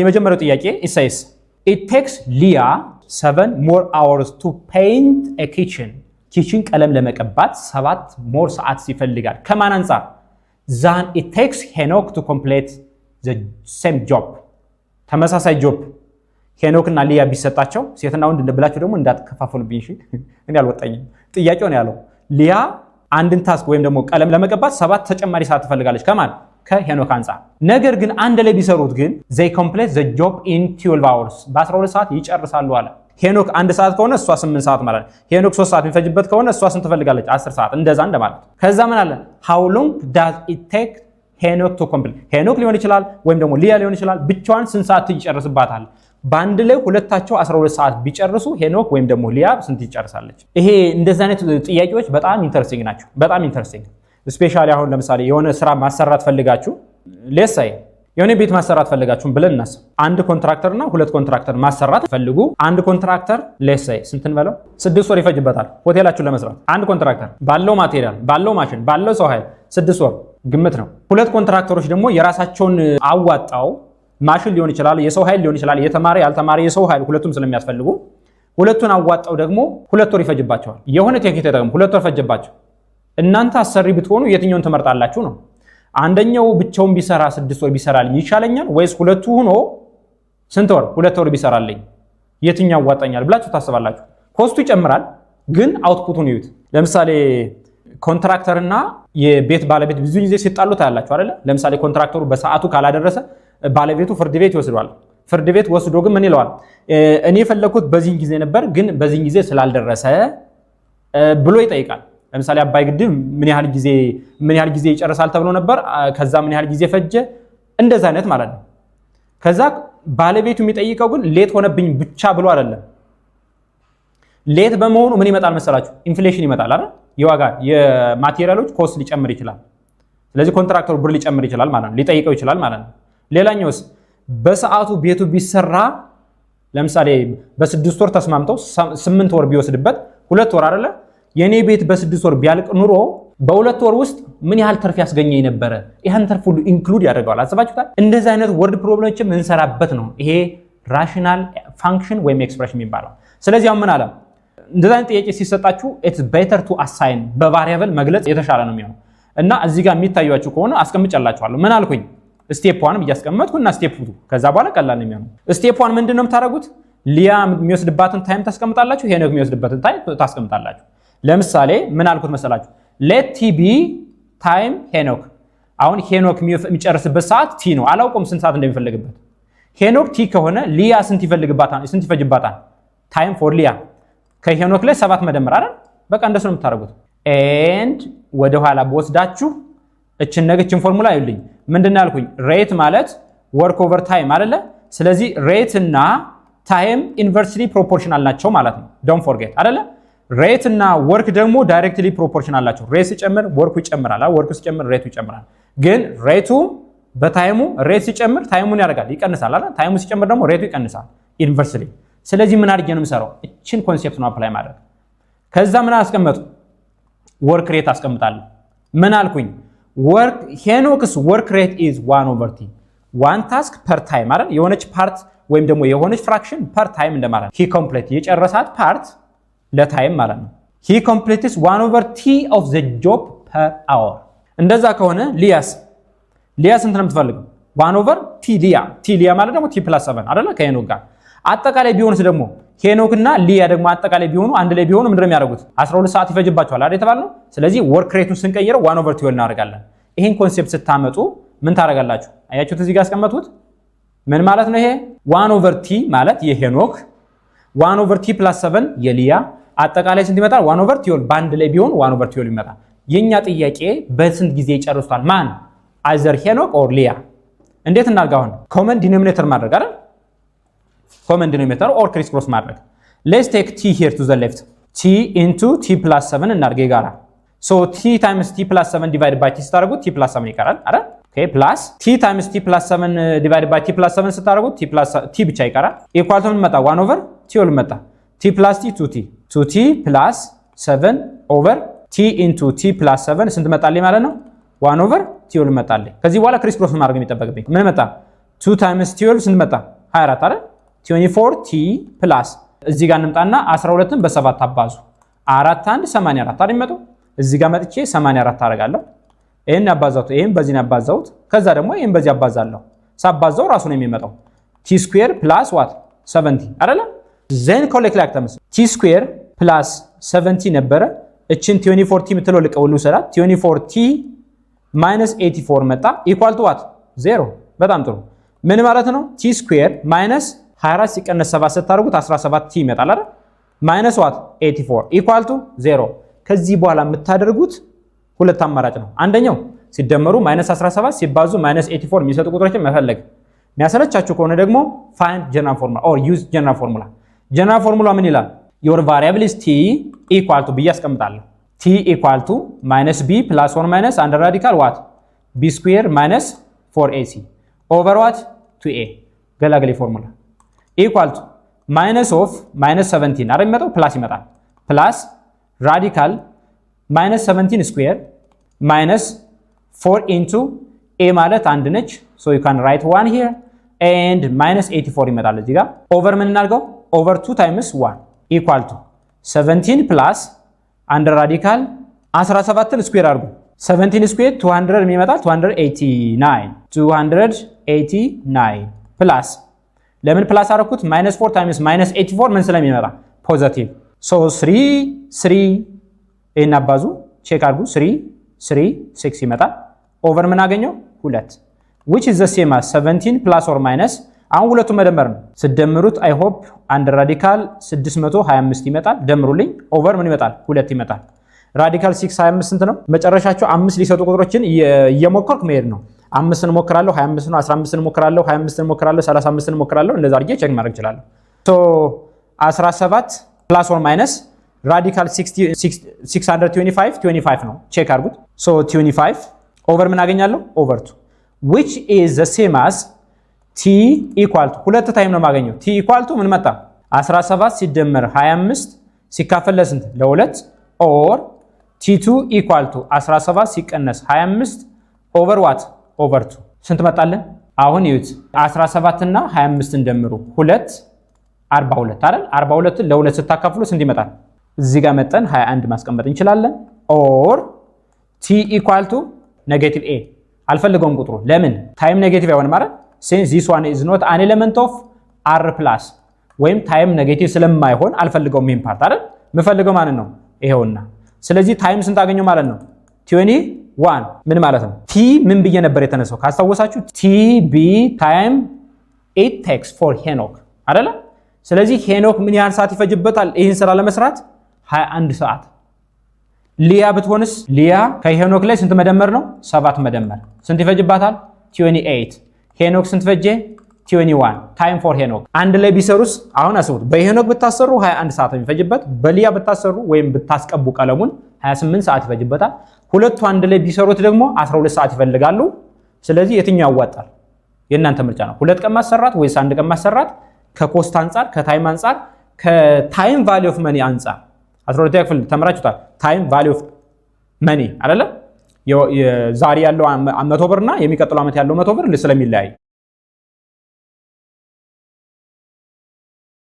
የመጀመሪያው ጥያቄ it says it takes Leah 7 more hours to paint a kitchen ቀለም ለመቀባት 7 more ሰዓት ይፈልጋል ከማን አንፃር than it takes Enoch to complete the same job ተመሳሳይ ጆብ ሄኖክ እና ሊያ ቢሰጣቸው ሴትና ወንድ እንደብላችሁ ደግሞ እንዳትከፋፈሉብኝ እሺ እኔ አልወጣኝም ጥያቄው ነው ያለው ሊያ አንድን ታስክ ወይም ደግሞ ቀለም ለመቀባት 7 ተጨማሪ ሰዓት ትፈልጋለች ከማን ከሄኖክ አንፃር ነገር ግን አንድ ላይ ቢሰሩት ግን they complete the job in 12 hours በ12 ሰዓት ይጨርሳሉ አለ ሄኖክ 1 ሰዓት ከሆነ እሷ 8 ሰዓት ማለት ሄኖክ 3 ሰዓት የሚፈጅበት ከሆነ እሷ ስንት ትፈልጋለች 10 ሰዓት እንደዛ እንደማለት ከዛ ምን አለ how long does it take ሄኖክ to complete ሄኖክ ሊሆን ይችላል ወይም ደግሞ ሊያ ሊሆን ይችላል ብቻዋን ስንት ሰዓት ይጨርስባታል ባንድ ላይ ሁለታቸው 12 ሰዓት ቢጨርሱ ሄኖክ ወይም ደግሞ ሊያ ስንት ይጨርሳለች ይሄ እንደዛ አይነት ጥያቄዎች በጣም ኢንተረስቲንግ ናቸው በጣም ኢንተረስቲንግ ስፔሻሊ አሁን ለምሳሌ የሆነ ስራ ማሰራት ፈልጋችሁ ሌሳይ የሆነ ቤት ማሰራት ፈልጋችሁ ብለን እናስብ አንድ ኮንትራክተር እና ሁለት ኮንትራክተር ማሰራት ፈልጉ አንድ ኮንትራክተር ሌሳይ ስንትን በለው 6 ወር ይፈጅበታል ሆቴላችሁን ለመስራት አንድ ኮንትራክተር ባለው ማቴሪያል ባለው ማሽን ባለው ሰው ኃይል 6 ወር ግምት ነው ሁለት ኮንትራክተሮች ደግሞ የራሳቸውን አዋጣው ማሽን ሊሆን ይችላል የሰው ኃይል ሊሆን ይችላል የተማረ ያልተማረ የሰው ኃይል ሁለቱም ስለሚያስፈልጉ ሁለቱን አዋጣው ደግሞ 2 ወር ይፈጅባቸዋል የሆነ ቴክኒክ ተጠቅመው 2 ወር ፈጅባቸው እናንተ አሰሪ ብትሆኑ የትኛውን ተመርጣላችሁ ነው አንደኛው ብቻውን ቢሰራ 6 ወር ቢሰራልኝ ይሻለኛል ወይስ ሁለቱ ሆኖ ስንት ወር 2 ወር ቢሰራልኝ የትኛው ያዋጣኛል ብላችሁ ታስባላችሁ ኮስቱ ይጨምራል ግን አውትፑቱን ይዩት ለምሳሌ ኮንትራክተርና የቤት ባለቤት ብዙ ጊዜ ሲጣሉ ታያላችሁ አይደል ለምሳሌ ኮንትራክተሩ በሰዓቱ ካላደረሰ ባለቤቱ ፍርድ ቤት ይወስደዋል ፍርድ ቤት ወስዶ ግን ምን ይለዋል እኔ የፈለኩት በዚህ ጊዜ ነበር ግን በዚህ ጊዜ ስላልደረሰ ብሎ ይጠይቃል ለምሳሌ አባይ ግድብ ምን ያህል ጊዜ ይጨርሳል ተብሎ ነበር ከዛ ምን ያህል ጊዜ ፈጀ እንደዛ አይነት ማለት ነው ከዛ ባለቤቱ የሚጠይቀው ግን ሌት ሆነብኝ ብቻ ብሎ አይደለም ሌት በመሆኑ ምን ይመጣል መሰላችሁ ኢንፍሌሽን ይመጣል አይደል የዋጋ የማቴሪያሎች ኮስት ሊጨምር ይችላል ስለዚህ ኮንትራክተሩ ብር ሊጨምር ይችላል ማለት ነው ሊጠይቀው ይችላል ማለት ነው ሌላኛውስ በሰዓቱ ቤቱ ቢሰራ ለምሳሌ በ6 ወር ተስማምተው 8 ወር ቢወስድበት 2 ወር አይደለ የኔ ቤት በ6 ወር ቢያልቅ ኑሮ በ2 ወር ውስጥ ምን ያህል ትርፍ ያስገኘኝ ነበር ይሄን ትርፍ ሁሉ ኢንክሉድ ያደርጋል አስባችሁታል እንደዛ አይነት ወርድ ፕሮብሌሞችን እንሰራበት ነው ይሄ ራሽናል ፋንክሽን ወይም ኤክስፕሬሽን የሚባለው ስለዚህ አሁን ምን አለ እንደዛ አይነት ጥያቄ ሲሰጣችሁ it's better to assign በቫሪያብል መግለጽ የተሻለ ነው የሚሆነው እና እዚህ ጋር የሚታዩአችሁ ከሆነ አስቀምጫላችኋለሁ ምን አልኩኝ ስቴፕ 1 እያስቀመጥኩና ስቴፕ 2 ከዛ በኋላ ቀላል ነው የሚሆነው ስቴፕ 1 ምንድነው የምታደርጉት ሊያ የሚወስድባትን ታይም ታስቀምጣላችሁ ሄኖክ የሚወስድባትን ታይም ታስቀምጣላችሁ ለምሳሌ ምን አልኩት መሰላችሁ let t be time ሄኖክ አሁን ሄኖክ የሚጨርስበት ሰዓት t ነው አላውቀውም ስንት ሰዓት እንደሚፈልግበት ሄኖክ t ከሆነ ሊያ ስንት ይፈጅባታል ታይም ፎር ሊያ ከሄኖክ ላይ 7 መደመር አይደል በቃ እንደሱ ነው የምታደርጉት and ወደ ኋላ በወስዳችሁ እችን ፎርሙላ ይልኝ ምንድነው ያልኩኝ ሬት ማለት ወርክ ኦቨር ታይም አይደለ ስለዚህ ሬት እና ታይም ኢንቨርስሊ ፕሮፖርሽናል ናቸው ማለት ነው ዶንት ፎርጌት አይደለ ሬት እና ወርክ ደግሞ ዳይሬክትሊ ፕሮፖርሽናል ናቸው ሬት ሲጨምር ወርኩ ይጨምራል ወርኩ ሲጨምር ሬቱ ይጨምራል ግን ሬቱ በታይሙ ሬት ሲጨምር ታይሙን ያደርጋል ይቀንሳል አይደል ታይሙ ሲጨምር ደግሞ ሬቱ ይቀንሳል ኢንቨርስሊ ስለዚህ ምን አድርጌ ነው የምሰራው እችን ኮንሴፕት ነው አፕላይ ማድረግ ከዛ ምን አስቀምጡ ወርክ ሬት አስቀምጣለሁ ምን አልኩኝ work ሄኖክስ work rate is 1/t one task per time አይደል የሆነች ፓርት ወይም ደግሞ የሆነች ፍራክሽን per time እንደማለት he complete የጨረሳት ፓርት ለታይም ማለት ነው he completes 1/t of the job per hour እንደዛ ከሆነ ሊያ ስንት ነው የምትፈልገው 1/t ሊያ ማለት ደግሞ t + 7 አይደል ከሄኖክ ጋር አጠቃላይ ቢሆንስ ደግሞ ሄኖክና ሊያ ደግሞ አጠቃላይ ቢሆኑ አንድ ላይ ቢሆኑ ምንድነው የሚያደርጉት 12 ሰዓት ይፈጅባቸዋል አይደል የተባለው ስለዚህ ወርክ ሬቱን ስንቀይረው 1/t እናደርጋለን ይሄን ኮንሴፕት ስታመጡ ምን ታደርጋላችሁ አያችሁት እዚህ ጋር አስቀመጡት ምን ማለት ነው ይሄ 1/t ማለት የሄኖክ 1/t + 7 የሊያ አጠቃላይ ስንት ይመጣል 1/t ባንድ ላይ ቢሆን 1/t ይመጣል የኛ ጥያቄ በስንት ጊዜ ይጨርሳል ማን አይዘር ሄኖክ ኦር ሊያ እንዴት እናርጋውን ኮመን ዲኖሚኔተር ማድረግ አይደል common denominator or criss cross ማድረግ let's take t here to the left t into t + 7 እናርገ ጋራ so t times t + 7 divided by t ስታረጉት t + 7 ይቀራል አይደል okay plus t times t + 7 divided by t + 7 ስታረጉት t ብቻ ይቀራል equal to ምን መጣ 1/t ወል መጣ t + t 2t plus 7 over t into t + 7 ስንት መጣልኝ ማለት ነው 1/t ወል መጣልኝ ከዚህ በኋላ criss cross ማድረግ የሚጠበቅብኝ ምን መጣ 2 times 12 ስንት መጣ? 24 አይደል? 24t ፕላስ እዚህ ጋር እንምጣና 12ን በ7 አባዙ 4 1 84 አይደል የሚመጣው? እዚህ ጋር መጥቼ 84 አደርጋለሁ። ይሄን ያባዛሁት ይሄን በዚህ ነው ያባዛሁት። ከዛ ደግሞ ይሄን በዚህ አባዛለሁ። ሳባዛው ራሱ ነው የሚመጣው t ስኩዌር ፕላስ ዋት 70 አይደል? ዘን ኮሌክት ላይክ ተመስ t ስኩዌር ፕላስ 70 ነበረ። እችን 24t የምትለው ልቀውሉ ሰራት 24t ማይነስ 84 መጣ ኢኳል ቱ ዋት 0። በጣም ጥሩ። ምን ማለት ነው? t ስኩዌር ማይነስ 24 ሲቀነስ 7 ስታደርጉት 17t ይመጣል አይደል? ማይነስ ዋት 84 ኢኳል ቱ 0። ከዚህ በኋላ የምታደርጉት ሁለት አማራጭ ነው። አንደኛው ሲደመሩ ማይነስ 17 ሲባዙ ማይነስ 84 የሚሰጡ ቁጥሮችን መፈለግ። የሚያሰለቻችሁ ከሆነ ደግሞ find general formula or use general formula። general formula ምን ይላል? your variable is t equal to ብዬ አስቀምጣለሁ። t equal to minus b plus or minus under radical what b square minus 4ac over what 2a ገላገሌ ፎርሙላ equal to minus of minus 17 አረ የሚመጣው ፕላስ ይመጣል ፕላስ radical minus 17 square minus 4 into a ማለት አንድ ነች so you can write 1 here and minus 84 ይመጣል እዚህ ጋር over ምን እናድርገው over 2 times 1 equal to 17 plus under radical 17ን ስኩዌር አድርጉ 17 ስኩዌር 200 የሚመጣል 289 plus ለምን ፕላስ አደረኩት minus 4 times minus 84 ምን ስለሚመጣ ፖዚቲቭ so 3 እና አባዙ ቼክ አድርጉ 3 6 ይመጣል ኦቨር ምን አገኘው 2 which is the same as 17 plus or minus አሁን ሁለቱም መደመር ነው ስደምሩት I hope አንድ ራዲካል 625 ይመጣል ደምሩልኝ ኦቨር ምን ይመጣል 2 ይመጣል ራዲካል 625 ስንት ነው መጨረሻቸው 5 ሊሰጡ ቁጥሮችን እየሞከርኩ መሄድ ነው 5 እንሞክራለሁ 25 ነው 15 እንሞክራለሁ 25 እንሞክራለሁ 35 እንሞክራለሁ እንደዛ አድርጌ ቼክ ማድረግ ይችላል so 17 plus or minus radical 625 ነው ቼክ አድርጉት so 25 ኦቨር ምን አገኛለሁ ኦቨር 2 which is the same as t equal to ሁለት ታይም ነው ማገኘው t equal to ምን መጣ 17 ሲደመር 25 ሲካፈል ለስንት ለ2 or t2 equal to 17 ሲቀነስ 25 over what over 2 ስንት መጣለን አሁን ይዩት 17 እና 25 እንደምሩ 2 42 አይደል 42 ለ2 ስታካፍሉ ስንት ይመጣል እዚህ ጋር መጠን 21 ማስቀመጥ እንችላለን or t equal to negative a አልፈልገውም ቁጥሩ ለምን ታይም ኔጌቲቭ አይሆንም ማለት since this one is not an element of r plus ወይም ታይም ኔጌቲቭ ስለማይሆን አልፈልገውም ይሄን ፓርት አይደል ምፈልገው ማለት ነው ይሄውና ስለዚህ ታይም ስንት አገኘው ማለት ነው 21 ምን ማለት ነው t ምን ብዬ ነበር የተነሳው ካስታወሳችሁ t b time it takes for ሄኖክ አይደለ ስለዚህ ሄኖክ ምን ያህል ሰዓት ይፈጅበታል ይሄን ስራ ለመስራት 21 ሰዓት ሊያ ብትሆንስ ሊያ ከሄኖክ ላይ ስንት መደመር ነው 7 መደመር ስንት ይፈጅባታል 28 ሄኖክ ስንት ፈጀ 21 ታይም ፎር ሄኖክ አንድ ላይ ቢሰሩስ አሁን አስቡት በሄኖክ ብታሰሩ 21 ሰዓት የሚፈጅበት በሊያ ብታሰሩ ወይም ብታስቀቡ ቀለሙን 28 ሰዓት ይፈጅበታል ሁለቱ አንድ ላይ ቢሰሩት ደግሞ 12 ሰዓት ይፈልጋሉ ስለዚህ የትኛው ያዋጣል የእናንተ ምርጫ ነው ሁለት ቀን ማሰራት ወይስ አንድ ቀን ማሰራት ከኮስት አንፃር ከታይም አንፃር ከታይም ቫልዩ ኦፍ መኒ አንፃር 12ኛ ክፍል ተመራጭቷል ታይም ቫልዩ ኦፍ መኒ አይደለ የዛሬ ያለው 100 ብር እና የሚቀጥለው አመት ያለው 100 ብር ስለሚለያይ